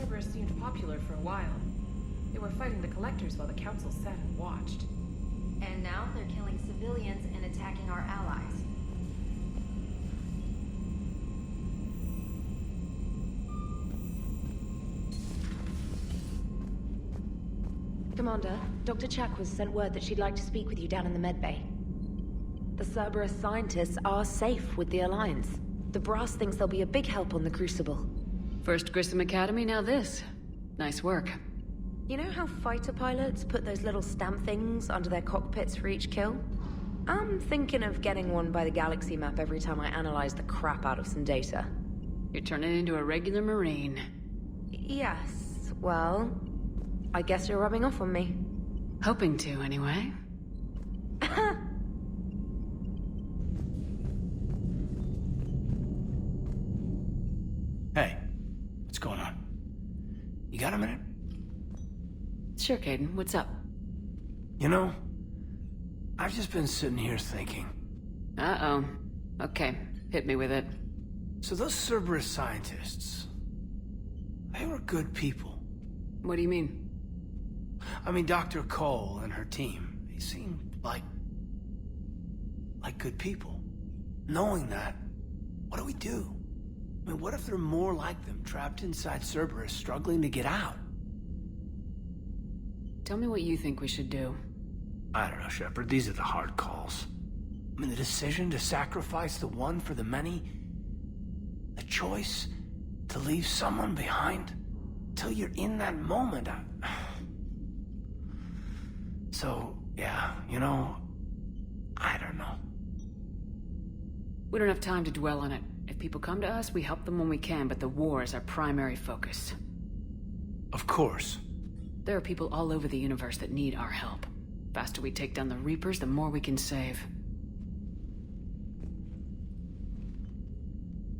Cerberus seemed popular for a while. They were fighting the Collectors while the Council sat and watched. And now they're killing civilians and attacking our allies. Commander, Dr. Chakwas sent word that she'd like to speak with you down in the medbay. The Cerberus scientists are safe with the Alliance. The Brass thinks they'll be a big help on the Crucible. First Grissom Academy, now this. Nice work. You know how fighter pilots put those little stamp things under their cockpits for each kill? I'm thinking of getting one by the galaxy map every time I analyze the crap out of some data. You're turning into a regular Marine. Yes, well, I guess you're rubbing off on me. Hoping to, anyway. Hey, what's going on? You got a minute? Sure, Caden, what's up? You know, I've just been sitting here thinking. Uh-oh. Okay, hit me with it. So those Cerberus scientists, they were good people. What do you mean? I mean, Dr. Cole and her team, they seemed like good people. Knowing that, what do we do? I mean, what if there are more like them, trapped inside Cerberus, struggling to get out? Tell me what you think we should do. I don't know, Shepard. These are the hard calls. I mean, the decision to sacrifice the one for the many, the choice to leave someone behind till you're in that moment. So, yeah, you know, I don't know. We don't have time to dwell on it. If people come to us, we help them when we can, but the war is our primary focus. Of course. There are people all over the universe that need our help. Faster we take down the Reapers, the more we can save.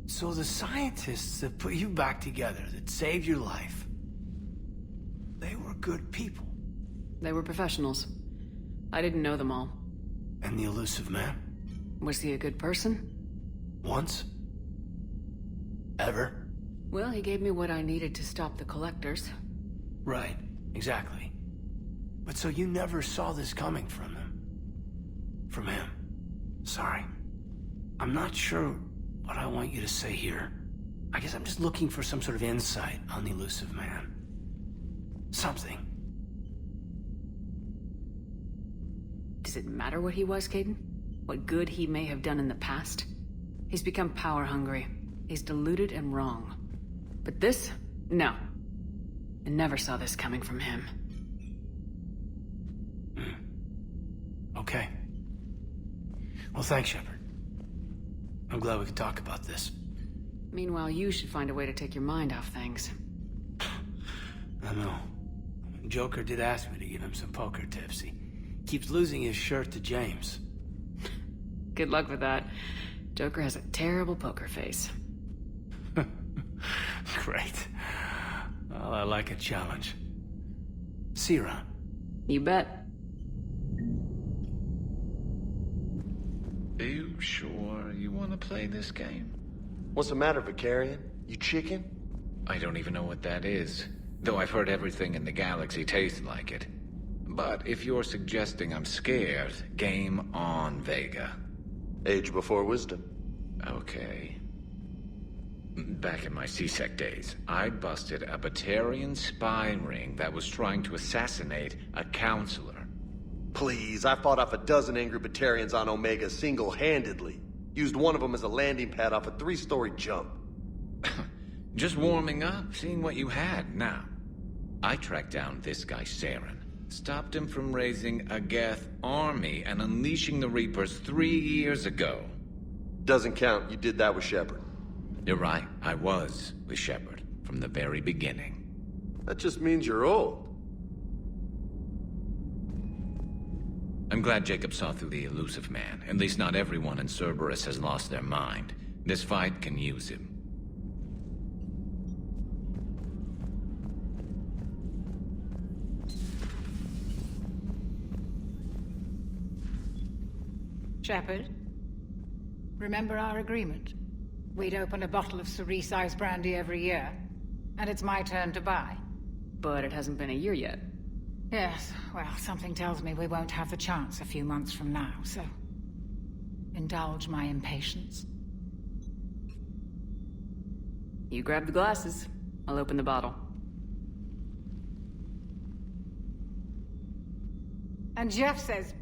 So the scientists that put you back together, that saved your life, they were good people. They were professionals. I didn't know them all. And the elusive man? Was he a good person? Once? Ever? Well, he gave me what I needed to stop the Collectors. Right, exactly. But so you never saw this coming from them? From him? Sorry. I'm not sure what I want you to say here. I guess I'm just looking for some sort of insight on the elusive man. Something. Does it matter what he was, Caden? What good he may have done in the past? He's become power-hungry. He's deluded and wrong. But this? No. I never saw this coming from him. Okay. Well, thanks, Shepard. I'm glad we could talk about this. Meanwhile, you should find a way to take your mind off things. I know. Joker did ask me to give him some poker tips. He keeps losing his shirt to James. Good luck with that. Joker has a terrible poker face. Great. Well, I like a challenge. See you around. You bet. Are you sure you want to play this game? What's the matter, Vicarian? You chicken? I don't even know what that is, though I've heard everything in the galaxy tastes like it. But if you're suggesting I'm scared, game on, Vega. Age before wisdom. Okay. Back in my C-Sec days, I busted a Batarian spy ring that was trying to assassinate a counselor. Please, I fought off a dozen angry Batarians on Omega single-handedly. Used one of them as a landing pad off a 3-story jump. Just warming up, seeing what you had. Now, I tracked down this guy, Saren. Stopped him from raising a Geth army and unleashing the Reapers 3 years ago. Doesn't count. You did that with Shepard. You're right, I was with Shepard from the very beginning. That just means you're old. I'm glad Jacob saw through the elusive man. At least not everyone in Cerberus has lost their mind. This fight can use him. Shepard, remember our agreement? We'd open a bottle of Cerise Ice brandy every year. And it's my turn to buy. But it hasn't been a year yet. Yes, well, something tells me we won't have the chance a few months from now, so... indulge my impatience. You grab the glasses. I'll open the bottle. And Jeff says,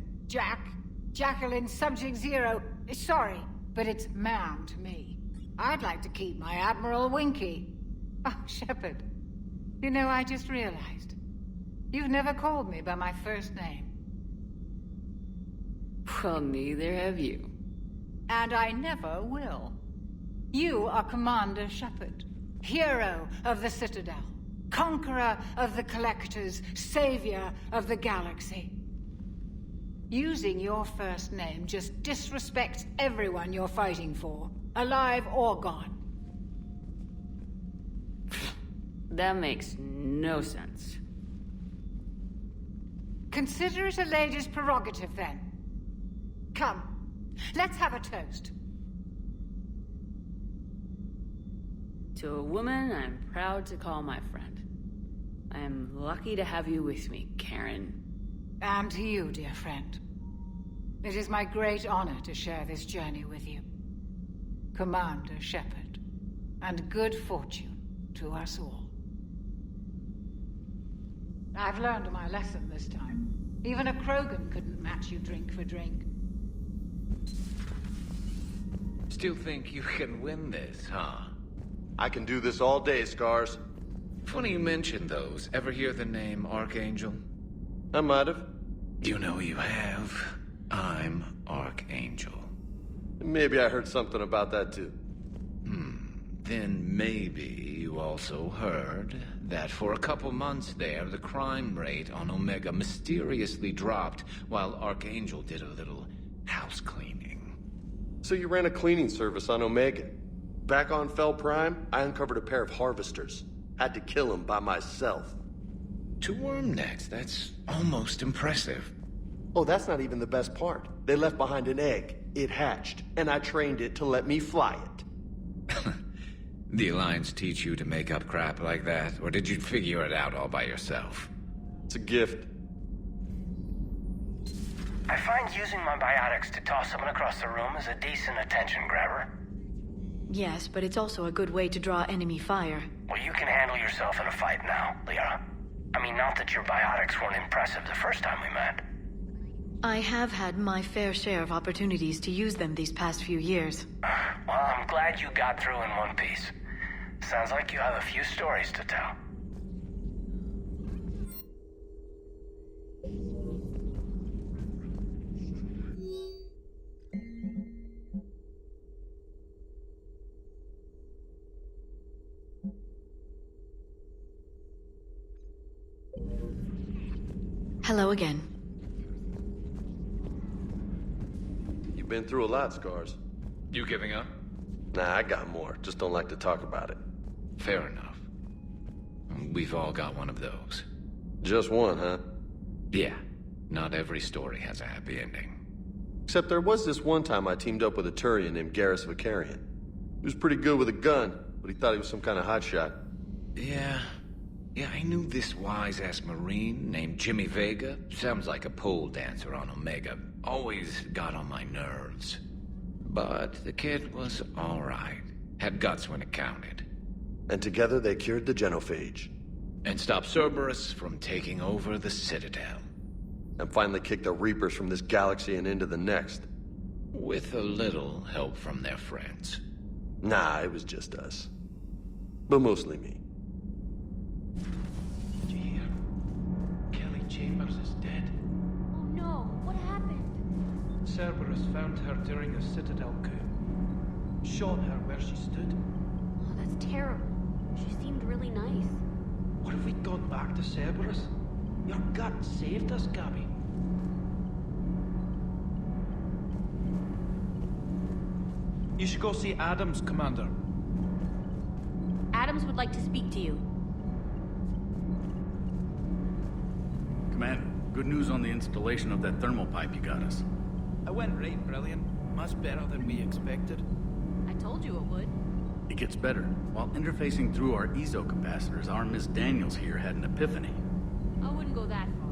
Jacqueline, Subject Zero. Sorry, but it's ma'am to me. I'd like to keep my Admiral Winky. Oh, Shepard. You know, I just realized. You've never called me by my first name. Well, neither have you. And I never will. You are Commander Shepard, hero of the Citadel, conqueror of the Collectors, savior of the galaxy. Using your first name just disrespects everyone you're fighting for, alive or gone. That makes no sense. Consider it a lady's prerogative, then. Come, let's have a toast. To a woman I'm proud to call my friend. I am lucky to have you with me, Karen. And to you, dear friend. It is my great honor to share this journey with you. Commander Shepard. And good fortune to us all. I've learned my lesson this time. Even a Krogan couldn't match you drink for drink. Still think you can win this, huh? I can do this all day, Scars. Funny you mentioned those. Ever hear the name Archangel? I might have. You know you have. I'm Archangel. Maybe I heard something about that too. Then maybe you also heard that for a couple months there, the crime rate on Omega mysteriously dropped while Archangel did a little house cleaning. So you ran a cleaning service on Omega. Back on Fel Prime, I uncovered a pair of harvesters. Had to kill them by myself. 2 worm nets, that's almost impressive. Oh, that's not even the best part. They left behind an egg. It hatched, and I trained it to let me fly it. The Alliance teach you to make up crap like that, or did you figure it out all by yourself? It's a gift. I find using my biotics to toss someone across the room is a decent attention grabber. Yes, but it's also a good way to draw enemy fire. Well, you can handle yourself in a fight now, Liara. I mean, not that your biotics weren't impressive the first time we met. I have had my fair share of opportunities to use them these past few years. Well, I'm glad you got through in one piece. Sounds like you have a few stories to tell. Hello again. You've been through a lot, Scars. You giving up? Nah, I got more. Just don't like to talk about it. Fair enough. We've all got one of those. Just one, huh? Yeah, not every story has a happy ending. Except there was this one time I teamed up with a Turian named Garrus Vicarian. He was pretty good with a gun, but he thought he was some kind of hotshot. Yeah, I knew this wise-ass Marine named Jimmy Vega. Sounds like a pole dancer on Omega. Always got on my nerves. But the kid was alright. Had guts when it counted. And together they cured the genophage. And stopped Cerberus from taking over the Citadel. And finally kicked the Reapers from this galaxy and into the next. With a little help from their friends. Nah, it was just us. But mostly me. Did you hear? Kelly Chambers is dead. Oh no, what happened? Cerberus found her during a Citadel coup. Shot her where she stood. Oh, that's terrible. She seemed really nice. What if we'd gone back to Cerberus? Your gut saved us, Gabby. You should go see Adams, Commander. Adams would like to speak to you. Commander, good news on the installation of that thermal pipe you got us. It went right brilliant. Much better than we expected. I told you it would. It gets better. While interfacing through our ezo capacitors, our Miss Daniels here had an epiphany. I wouldn't go that far.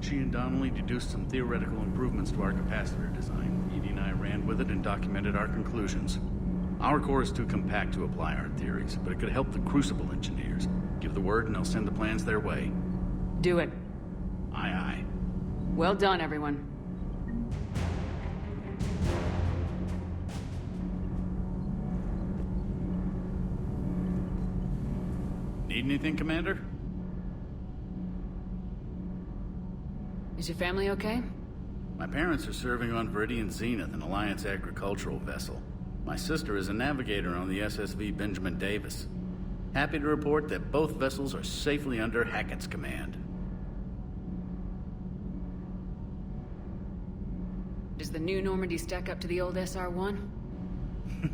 She and Donnelly deduced some theoretical improvements to our capacitor design. Edie and I ran with it and documented our conclusions. Our core is too compact to apply our theories, but it could help the Crucible engineers. Give the word and I'll send the plans their way. Do it. Aye, aye. Well done, everyone. Need anything, Commander? Is your family okay? My parents are serving on Viridian Zenith, an Alliance agricultural vessel. My sister is a navigator on the SSV Benjamin Davis. Happy to report that both vessels are safely under Hackett's command. Does the new Normandy stack up to the old SR-1?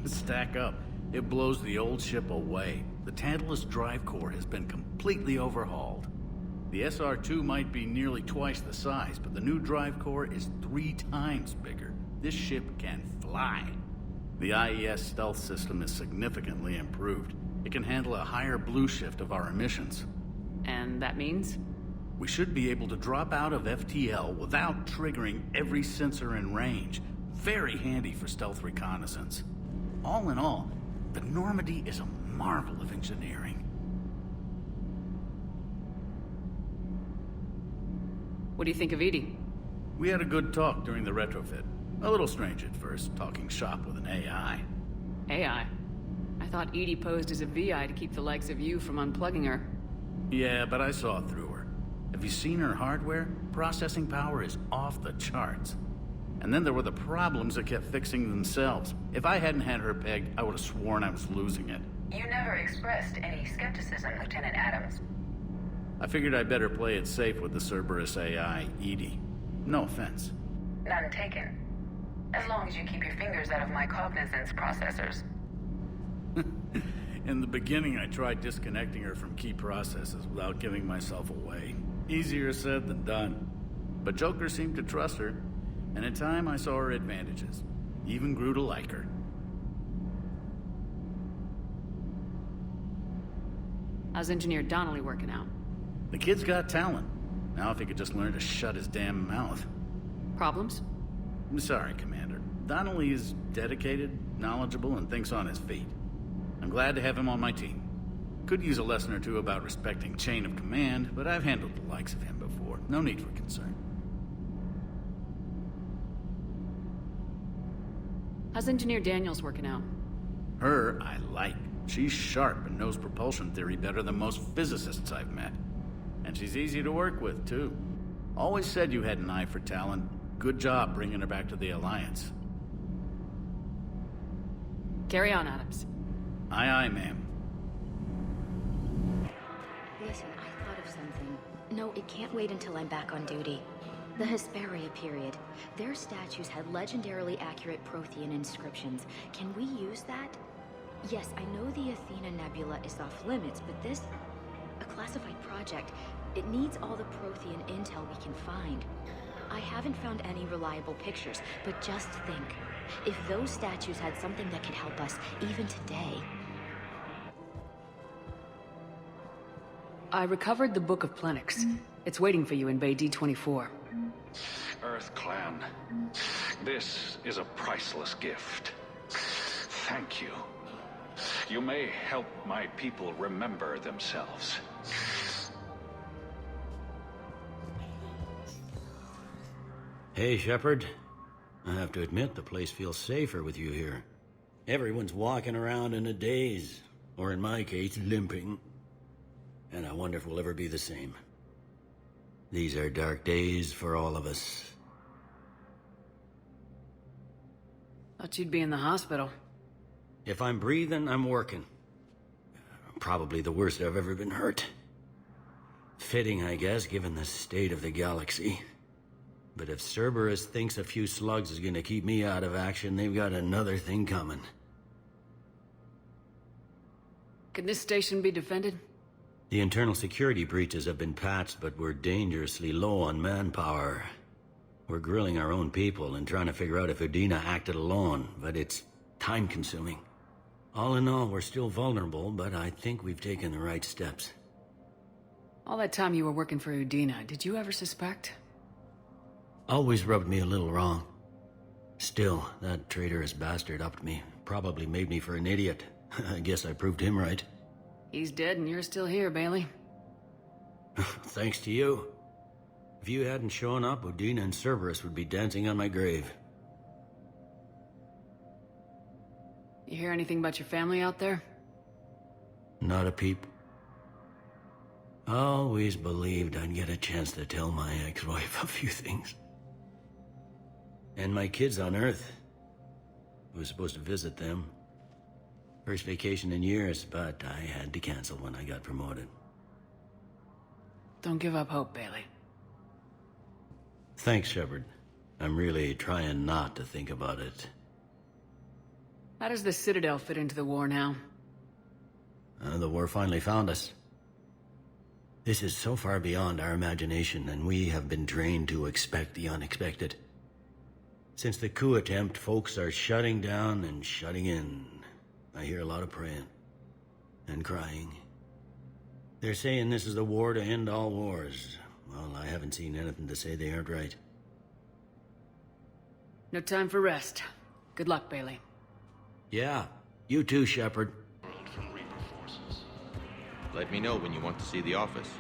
Stack up. It blows the old ship away. The Tantalus drive core has been completely overhauled. The SR-2 might be nearly twice the size, but the new drive core is 3 times bigger. This ship can fly. The IES stealth system is significantly improved. It can handle a higher blue shift of our emissions. And that means? We should be able to drop out of FTL without triggering every sensor in range. Very handy for stealth reconnaissance. All in all, the Normandy is a marvel of engineering. What do you think of Edie? We had a good talk during the retrofit. A little strange at first, talking shop with an AI. AI? I thought Edie posed as a VI to keep the likes of you from unplugging her. Yeah, but I saw through her. Have you seen her hardware? Processing power is off the charts. And then there were the problems that kept fixing themselves. If I hadn't had her pegged, I would have sworn I was losing it. You never expressed any skepticism, Lieutenant Adams. I figured I'd better play it safe with the Cerberus AI, Edie. No offense. None taken. As long as you keep your fingers out of my cognizance processors. In the beginning, I tried disconnecting her from key processes without giving myself away. Easier said than done. But Joker seemed to trust her, and in time I saw her advantages. Even grew to like her. How's Engineer Donnelly working out? The kid's got talent. Now if he could just learn to shut his damn mouth. Problems? I'm sorry, Commander. Donnelly is dedicated, knowledgeable, and thinks on his feet. I'm glad to have him on my team. Could use a lesson or two about respecting chain of command, but I've handled the likes of him before. No need for concern. How's Engineer Daniels working out? Her, I like. She's sharp and knows propulsion theory better than most physicists I've met. And she's easy to work with, too. Always said you had an eye for talent. Good job bringing her back to the Alliance. Carry on, Adams. Aye, aye, ma'am. Listen, I thought of something. No, it can't wait until I'm back on duty. The Hesperia period. Their statues had legendarily accurate Prothean inscriptions. Can we use that? Yes, I know the Athena Nebula is off limits, but this... a classified project. It needs all the Prothean intel we can find. I haven't found any reliable pictures, but just think. If those statues had something that could help us, even today... I recovered the Book of Plenix. It's waiting for you in Bay D-24. Earth Clan, this is a priceless gift. Thank you. You may help my people remember themselves. Hey, Shepard. I have to admit, the place feels safer with you here. Everyone's walking around in a daze, or in my case, limping. And I wonder if we'll ever be the same. These are dark days for all of us. Thought you'd be in the hospital. If I'm breathing, I'm working. Probably the worst I've ever been hurt. Fitting, I guess, given the state of the galaxy. But if Cerberus thinks a few slugs is gonna keep me out of action, they've got another thing coming. Can this station be defended? The internal security breaches have been patched, but we're dangerously low on manpower. We're grilling our own people and trying to figure out if Udina acted alone, but it's time-consuming. All in all, we're still vulnerable, but I think we've taken the right steps. All that time you were working for Udina, did you ever suspect? Always rubbed me a little wrong. Still, that traitorous bastard upped me. Probably made me for an idiot. I guess I proved him right. He's dead and you're still here, Bailey. Thanks to you. If you hadn't shown up, Udina and Cerberus would be dancing on my grave. You hear anything about your family out there? Not a peep. Always believed I'd get a chance to tell my ex-wife a few things. And my kids on Earth. I was supposed to visit them. First vacation in years, but I had to cancel when I got promoted. Don't give up hope, Bailey. Thanks, Shepard. I'm really trying not to think about it. How does the Citadel fit into the war now? The war finally found us. This is so far beyond our imagination, and we have been trained to expect the unexpected. Since the coup attempt, folks are shutting down and shutting in. I hear a lot of praying. And crying. They're saying this is the war to end all wars. Well, I haven't seen anything to say they aren't right. No time for rest. Good luck, Bailey. Yeah, you too, Shepard. Let me know when you want to see the office.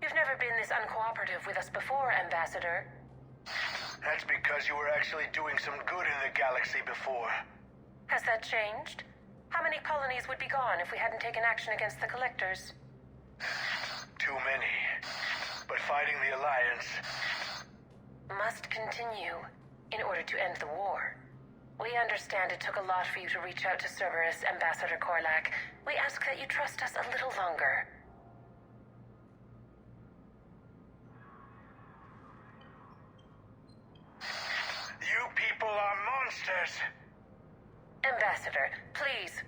You've never been this uncooperative with us before, Ambassador. That's because you were actually doing some good in the galaxy before. Has that changed? How many colonies would be gone if we hadn't taken action against the Collectors? Too many. But fighting the Alliance must continue in order to end the war. We understand it took a lot for you to reach out to Cerberus, Ambassador Korlak. We ask that you trust us a little longer. You people are monsters! Ambassador, please.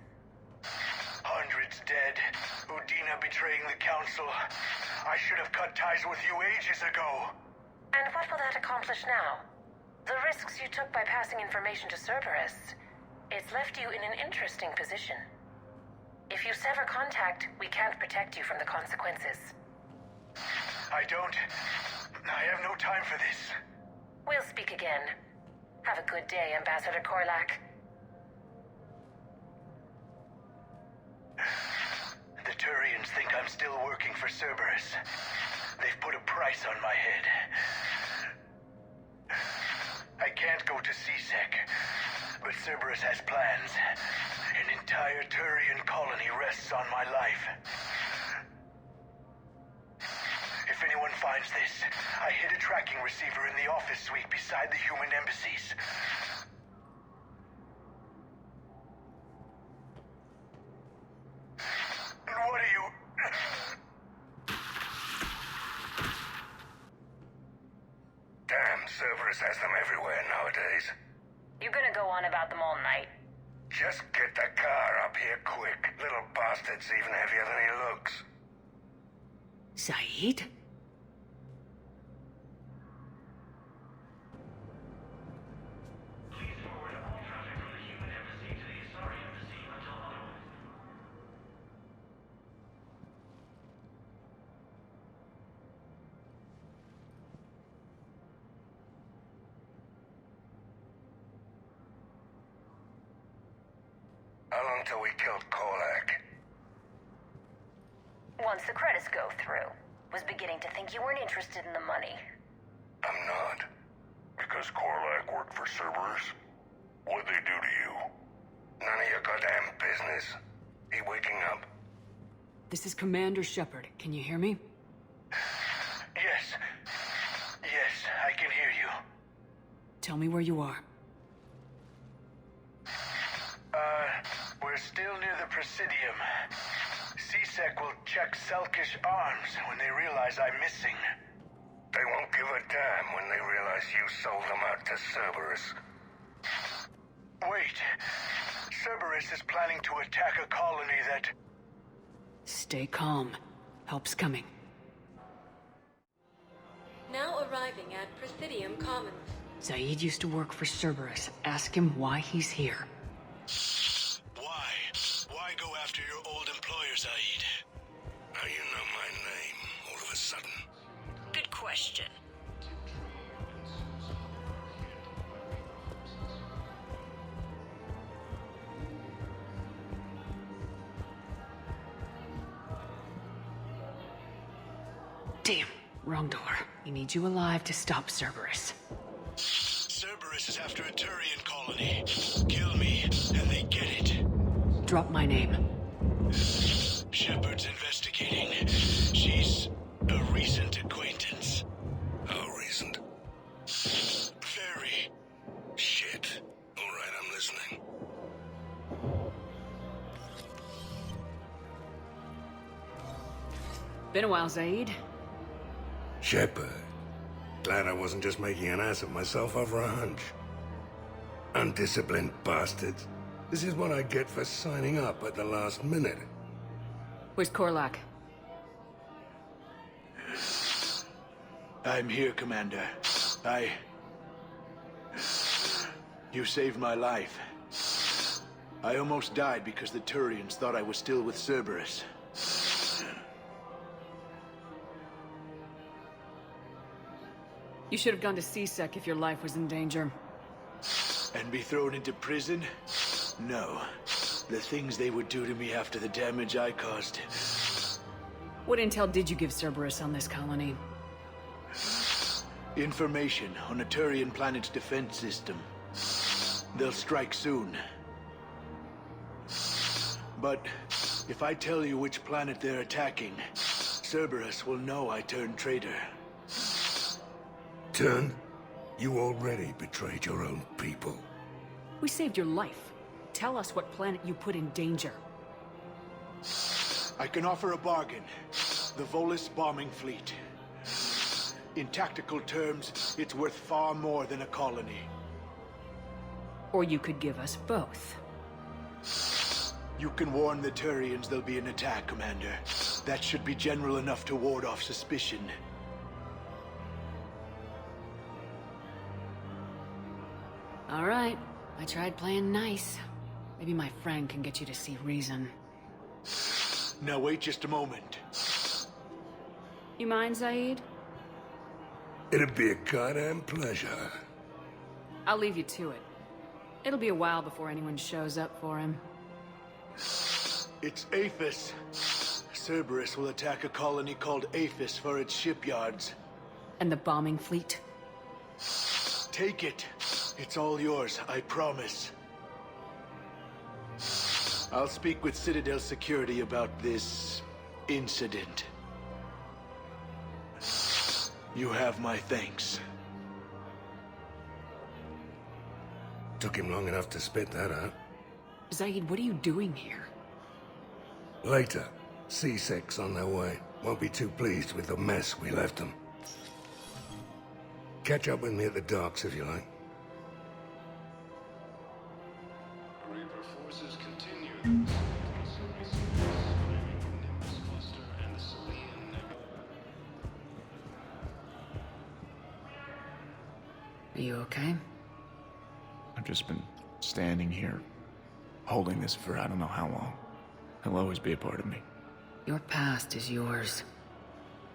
Hundreds dead. Udina betraying the Council. I should have cut ties with you ages ago. And what will that accomplish now? The risks you took by passing information to Cerberus. It's left you in an interesting position. If you sever contact, we can't protect you from the consequences. I have no time for this. We'll speak again. Have a good day, Ambassador Korlak. The Turians think I'm still working for Cerberus. They've put a price on my head. I can't go to C-Sec, but Cerberus has plans. An entire Turian colony rests on my life. If anyone finds this, I hid a tracking receiver in the office suite beside the human embassies. What are you... Damn, Cerberus has them everywhere nowadays. You gonna go on about them all night? Just get the car up here quick. Little bastard's even heavier than he looks. Saeed? How long till we killed Korlak? Once the credits go through. Was beginning to think you weren't interested in the money. I'm not. Because Korlak worked for Cerberus? What'd they do to you? None of your goddamn business. He waking up? This is Commander Shepard. Can you hear me? Yes. Yes, I can hear you. Tell me where you are. We're still near the Presidium. C-Sec will check Selkish arms when they realize I'm missing. They won't give a damn when they realize you sold them out to Cerberus. Wait. Cerberus is planning to attack a colony that... Stay calm. Help's coming. Now arriving at Presidium Commons. Zaid used to work for Cerberus. Ask him why he's here. Why? Why go after your old employer, Zaid? How you know my name all of a sudden? Good question. Damn, wrong door. He needs you alive to stop Cerberus. Cerberus is after a Turian colony. Kill me, and they get it. Drop my name. Shepard's investigating. She's a recent acquaintance. How recent? Very. Shit. All right, I'm listening. Been a while, Zaid. Shepard. Glad I wasn't just making an ass of myself over a hunch. Undisciplined bastards. This is what I get for signing up at the last minute. Where's Korlak? I'm here, Commander. You saved my life. I almost died because the Turians thought I was still with Cerberus. You should have gone to CSEC if your life was in danger. And be thrown into prison? No. The things they would do to me after the damage I caused. What intel did you give Cerberus on this colony? Information on a Turian planet's defense system. They'll strike soon. But if I tell you which planet they're attacking, Cerberus will know I turned traitor. Turned? You already betrayed your own people. We saved your life. Tell us what planet you put in danger. I can offer a bargain. The Volus bombing fleet. In tactical terms, it's worth far more than a colony. Or you could give us both. You can warn the Turians there'll be an attack, Commander. That should be general enough to ward off suspicion. All right. I tried playing nice. Maybe my friend can get you to see reason. Now wait just a moment. You mind, Zaid? It'd be a goddamn pleasure. I'll leave you to it. It'll be a while before anyone shows up for him. It's Aphis. Cerberus will attack a colony called Aphis for its shipyards. And the bombing fleet? Take it. It's all yours, I promise. I'll speak with Citadel Security about this incident. You have my thanks. Took him long enough to spit that out. Zaid, what are you doing here? Later. C-Sec's on their way. Won't be too pleased with the mess we left them. Catch up with me at the docks if you like. Reaper forces continue. Are you okay? I've just been standing here, holding this for I don't know how long. He'll always be a part of me. Your past is yours.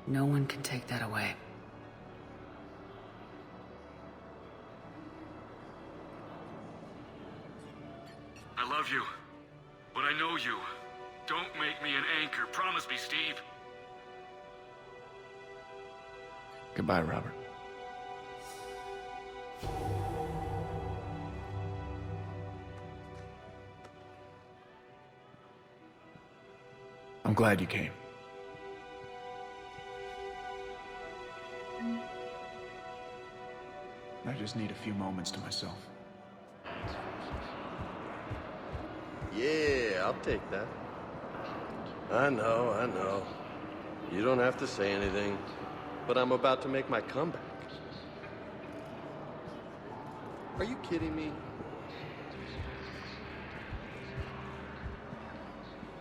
No one can take that away. I love you, but I know you. Don't make me an anchor. Promise me, Steve. Goodbye, Robert. I'm glad you came. I just need a few moments to myself. Yeah, I'll take that. I know. You don't have to say anything. but I'm about to make my comeback. Are you kidding me?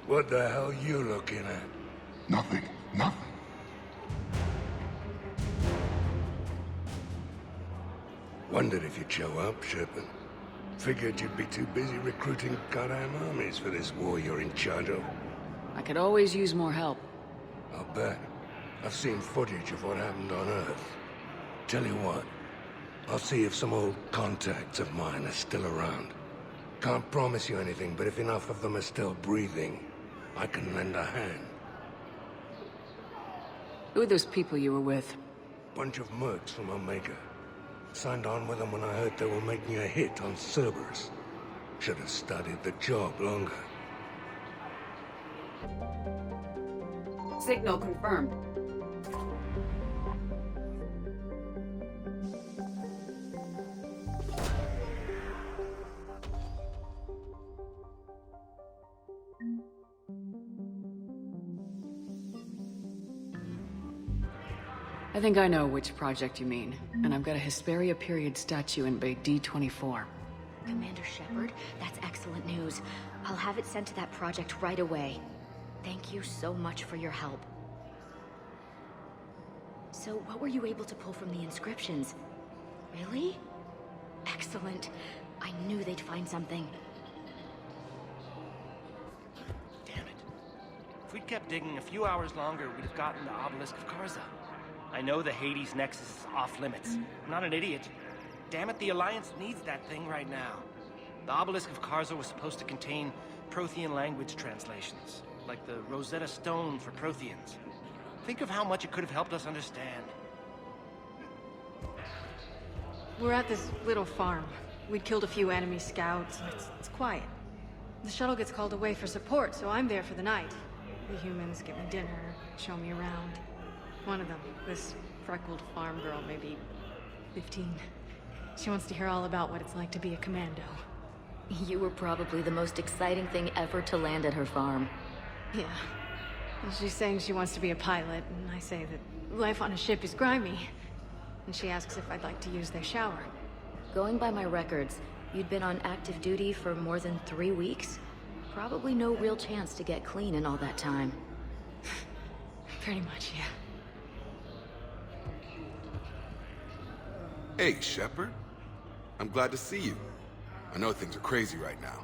What the hell you looking at? Nothing. Nothing. Wondered if you'd show up, Shepard. Figured you'd be too busy recruiting goddamn armies for this war you're in charge of. I could always use more help. I'll bet. I've seen footage of what happened on Earth. Tell you what, I'll see if some old contacts of mine are still around. Can't promise you anything, but if enough of them are still breathing, I can lend a hand. Who are those people you were with? Bunch of mercs from Omega. Signed on with them when I heard they were making a hit on Cerberus. Should have studied the job longer. Signal confirmed. I think I know which project you mean, and I've got a Hesperia period statue in Bay D-24. Commander Shepard, that's excellent news. I'll have it sent to that project right away. Thank you so much for your help. So, what were you able to pull from the inscriptions? Really? Excellent. I knew they'd find something. Damn it. If we'd kept digging a few hours longer, we'd have gotten the Obelisk of Karza. I know the Hades Nexus is off limits. I'm not an idiot. Damn it, the Alliance needs that thing right now. The Obelisk of Karza was supposed to contain Prothean language translations, like the Rosetta Stone for Protheans. Think of how much it could have helped us understand. We're at this little farm. We'd killed a few enemy scouts, and it's quiet. The shuttle gets called away for support, so I'm there for the night. The humans give me dinner, show me around. One of them, this freckled farm girl, maybe 15. She wants to hear all about what it's like to be a commando. You were probably the most exciting thing ever to land at her farm. Yeah. And she's saying she wants to be a pilot, and I say that life on a ship is grimy. And she asks if I'd like to use their shower. Going by my records, you'd been on active duty for more than 3 weeks? Probably no real chance to get clean in all that time. Pretty much, yeah. Hey, Shepard. I'm glad to see you. I know things are crazy right now.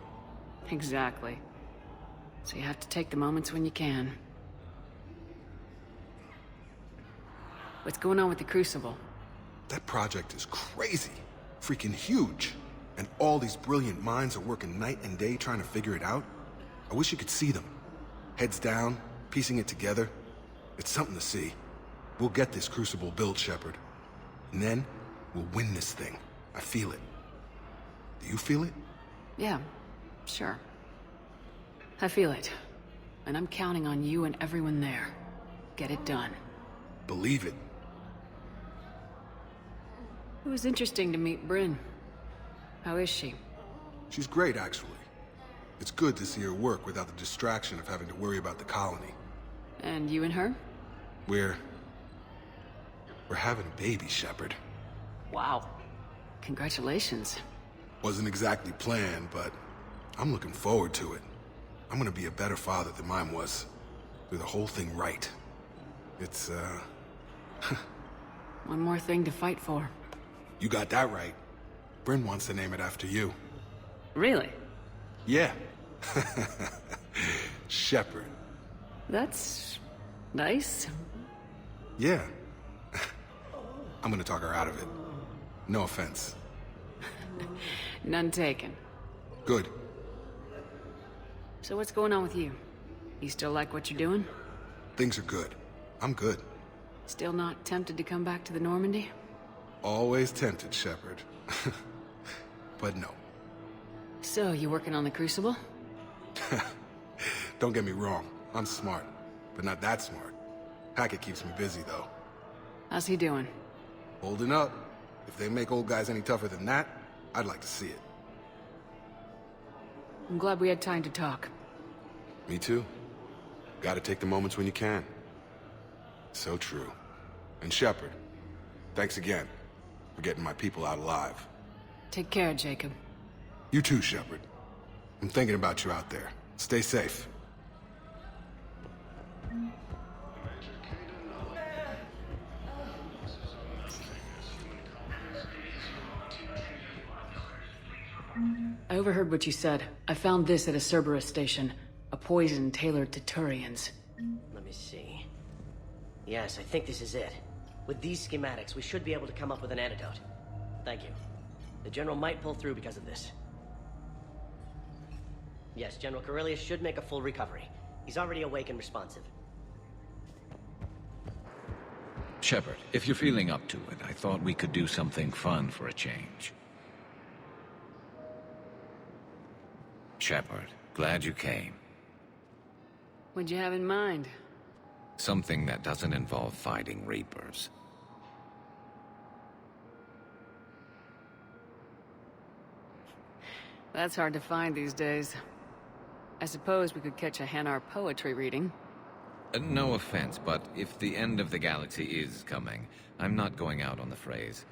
Exactly. So you have to take the moments when you can. What's going on with the Crucible? That project is crazy. Freaking huge. And all these brilliant minds are working night and day trying to figure it out. I wish you could see them. Heads down, piecing it together. It's something to see. We'll get this Crucible built, Shepard. And then, we'll win this thing. I feel it. Do you feel it? Yeah, sure. I feel it. And I'm counting on you and everyone there. Get it done. Believe it. It was interesting to meet Bryn. How is she? She's great, actually. It's good to see her work without the distraction of having to worry about the colony. And you and her? We're having a baby, Shepard. Wow. Congratulations. Wasn't exactly planned, but I'm looking forward to it. I'm gonna be a better father than mine was. Do the whole thing right. It's, One more thing to fight for. You got that right. Bryn wants to name it after you. Really? Yeah. Shepard. That's nice. Yeah. I'm gonna talk her out of it. No offense. None taken. Good. So what's going on with you? You still like what you're doing? Things are good. I'm good. Still not tempted to come back to the Normandy? Always tempted, Shepard. But no. So, you working on the Crucible? Don't get me wrong. I'm smart. But not that smart. Hackett keeps me busy, though. How's he doing? Holding up. If they make old guys any tougher than that, I'd like to see it. I'm glad we had time to talk. Me too. Gotta take the moments when you can. So true. And Shepard, thanks again for getting my people out alive. Take care, Jacob. You too, Shepard. I'm thinking about you out there. Stay safe. I overheard what you said. I found this at a Cerberus station. A poison tailored to Turians. Let me see. Yes, I think this is it. With these schematics, we should be able to come up with an antidote. Thank you. The General might pull through because of this. Yes, General Corellius should make a full recovery. He's already awake and responsive. Shepard, if you're feeling up to it, I thought we could do something fun for a change. Shepard, glad you came. What'd you have in mind? Something that doesn't involve fighting Reapers. That's hard to find these days. I suppose we could catch a Hanar poetry reading. No offense, but if the end of the galaxy is coming, I'm not going out on the phrase,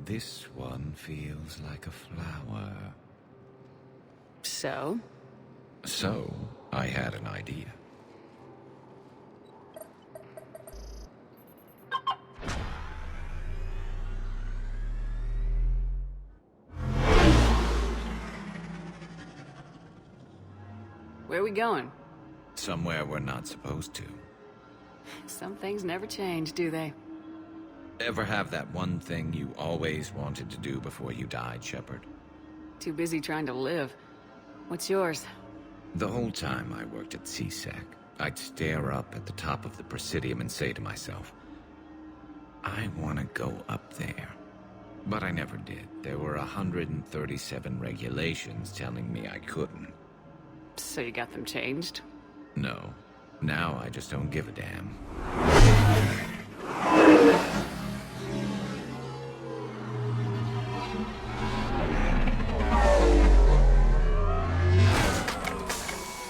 "This one feels like a flower." So? So, I had an idea. Where are we going? Somewhere we're not supposed to. Some things never change, do they? Ever have that one thing you always wanted to do before you died, Shepard? Too busy trying to live. What's yours? The whole time I worked at CSEC, I'd stare up at the top of the Presidium and say to myself, I want to go up there. But I never did. There were 137 regulations telling me I couldn't. So you got them changed? No. Now I just don't give a damn.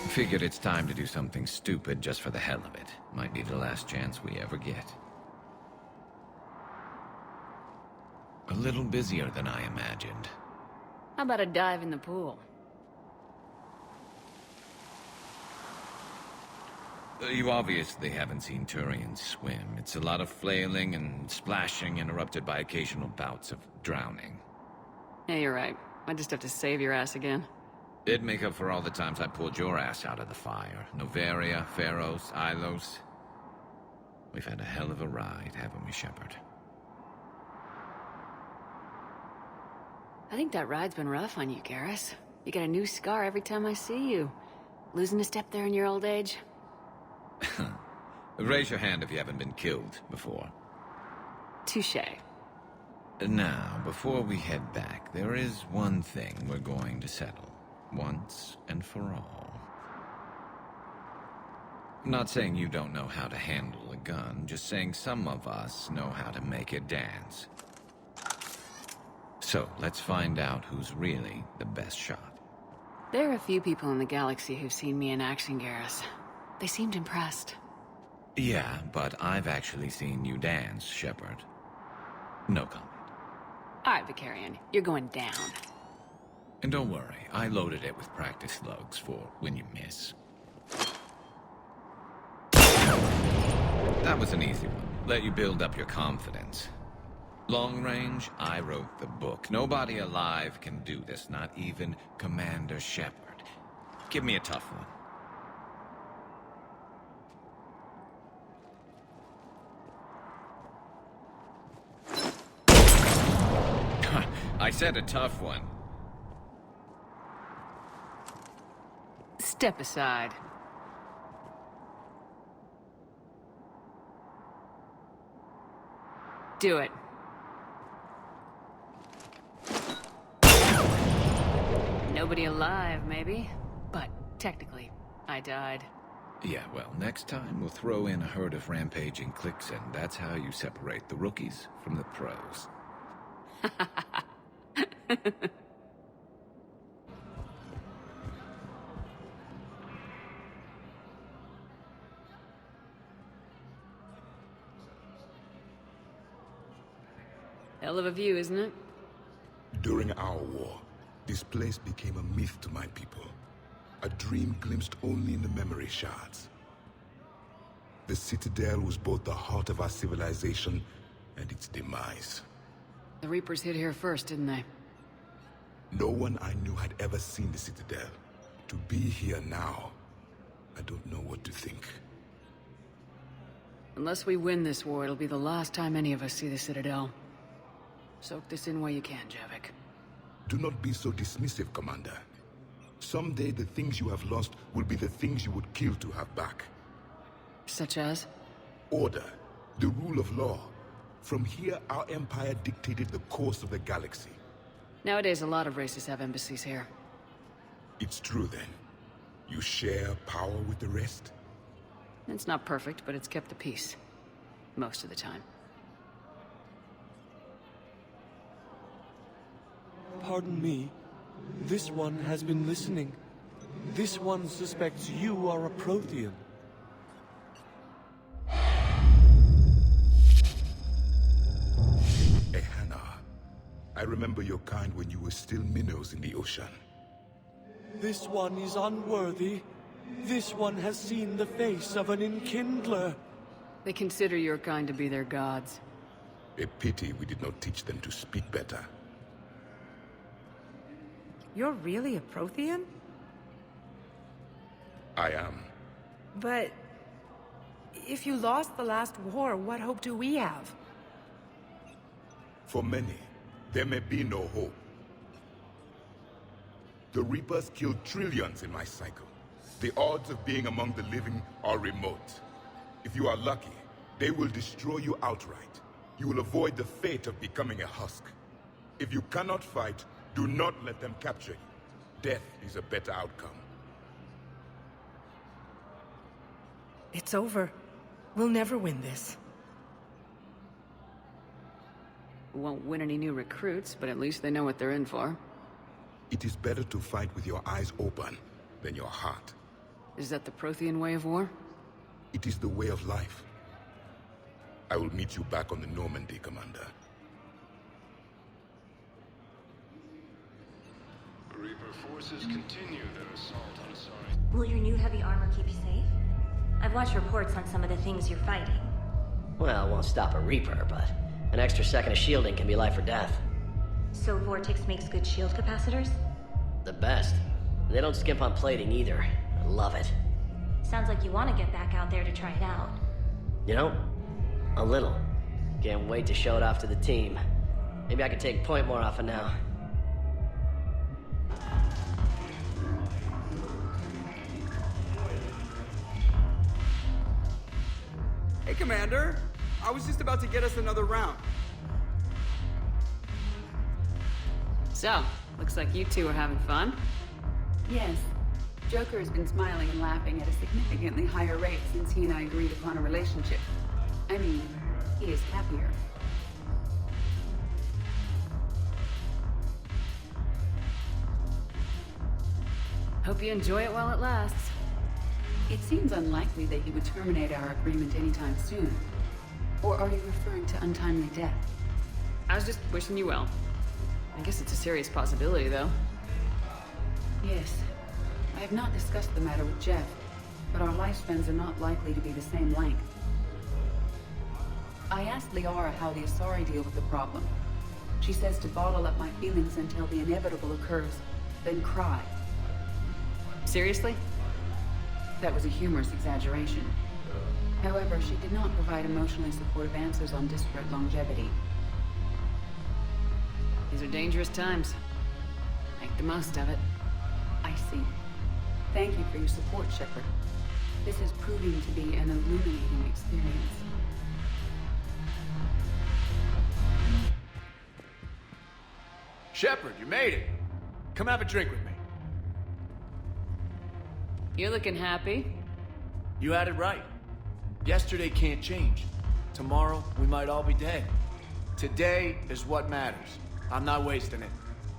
Figured it's time to do something stupid just for the hell of it. Might be the last chance we ever get. A little busier than I imagined. How about a dive in the pool? You obviously haven't seen Turians swim. It's a lot of flailing and splashing, interrupted by occasional bouts of drowning. Yeah, you're right. I just have to save your ass again. It'd make up for all the times I pulled your ass out of the fire. Noveria, Pharos, Ilos. We've had a hell of a ride, haven't we, Shepard? I think that ride's been rough on you, Garrus. You get a new scar every time I see you. Losing a step there in your old age? Raise your hand if you haven't been killed before. Touché. Now, before we head back, there is one thing we're going to settle. Once and for all. Not saying you don't know how to handle a gun, just saying some of us know how to make it dance. So, let's find out who's really the best shot. There are a few people in the galaxy who've seen me in action, Garrus. They seemed impressed. Yeah, but I've actually seen you dance, Shepard. No comment. All right, Vicarian, you're going down. And don't worry, I loaded it with practice slugs for when you miss. That was an easy one. Let you build up your confidence. Long range, I wrote the book. Nobody alive can do this, not even Commander Shepard. Give me a tough one. I said a tough one. Step aside. Do it. Nobody alive, maybe. But technically, I died. Yeah, well, next time we'll throw in a herd of rampaging cliques, and that's how you separate the rookies from the pros. Hell of a view, isn't it? During our war, this place became a myth to my people. A dream glimpsed only in the memory shards. The Citadel was both the heart of our civilization and its demise. The Reapers hit here first, didn't they? No one I knew had ever seen the Citadel. To be here now, I don't know what to think. Unless we win this war, it'll be the last time any of us see the Citadel. Soak this in while you can, Javik. Do not be so dismissive, Commander. Someday the things you have lost will be the things you would kill to have back. Such as? Order, the rule of law. From here, our empire dictated the course of the galaxy. Nowadays, a lot of races have embassies here. It's true, then. You share power with the rest? It's not perfect, but it's kept the peace. Most of the time. Pardon me. This one has been listening. This one suspects you are a Prothean. Ehana, I remember your kind when you were still minnows in the ocean. This one is unworthy. This one has seen the face of an enkindler. They consider your kind to be their gods. A pity we did not teach them to speak better. You're really a Prothean? I am. But... if you lost the last war, what hope do we have? For many, there may be no hope. The Reapers killed trillions in my cycle. The odds of being among the living are remote. If you are lucky, they will destroy you outright. You will avoid the fate of becoming a husk. If you cannot fight, do not let them capture you. Death is a better outcome. It's over. We'll never win this. We won't win any new recruits, but at least they know what they're in for. It is better to fight with your eyes open than your heart. Is that the Prothean way of war? It is the way of life. I will meet you back on the Normandy, Commander. Reaper forces continue their assault on Asari. Will your new heavy armor keep you safe? I've watched reports on some of the things you're fighting. Well, it won't stop a Reaper, but an extra second of shielding can be life or death. So Vortex makes good shield capacitors? The best. They don't skimp on plating either. I love it. Sounds like you want to get back out there to try it out. You know, a little. Can't wait to show it off to the team. Maybe I can take point more often now. Hey, Commander. I was just about to get us another round. So, looks like you two are having fun. Yes. Joker has been smiling and laughing at a significantly higher rate since he and I agreed upon a relationship. I mean, he is happier. Hope you enjoy it while it lasts. It seems unlikely that he would terminate our agreement anytime soon. Or are you referring to untimely death? I was just wishing you well. I guess it's a serious possibility, though. Yes. I have not discussed the matter with Jeff, but our lifespans are not likely to be the same length. I asked Liara how the Asari deal with the problem. She says to bottle up my feelings until the inevitable occurs, then cry. Seriously? That was a humorous exaggeration. However, she did not provide emotionally supportive answers on disparate longevity. These are dangerous times. Make the most of it. I see. Thank you for your support, Shepard. This is proving to be an illuminating experience. Shepard, you made it. Come have a drink with me. You're looking happy. You had it right. Yesterday can't change. Tomorrow, we might all be dead. Today is what matters. I'm not wasting it.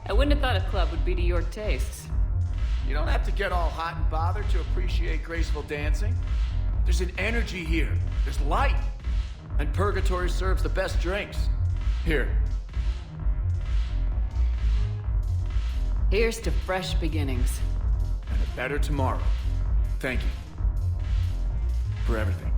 I wouldn't have thought a club would be to your tastes. You don't have to get all hot and bothered to appreciate graceful dancing. There's an energy here. There's light. And Purgatory serves the best drinks. Here, Here's to fresh beginnings. And a better tomorrow. Thank you. For everything.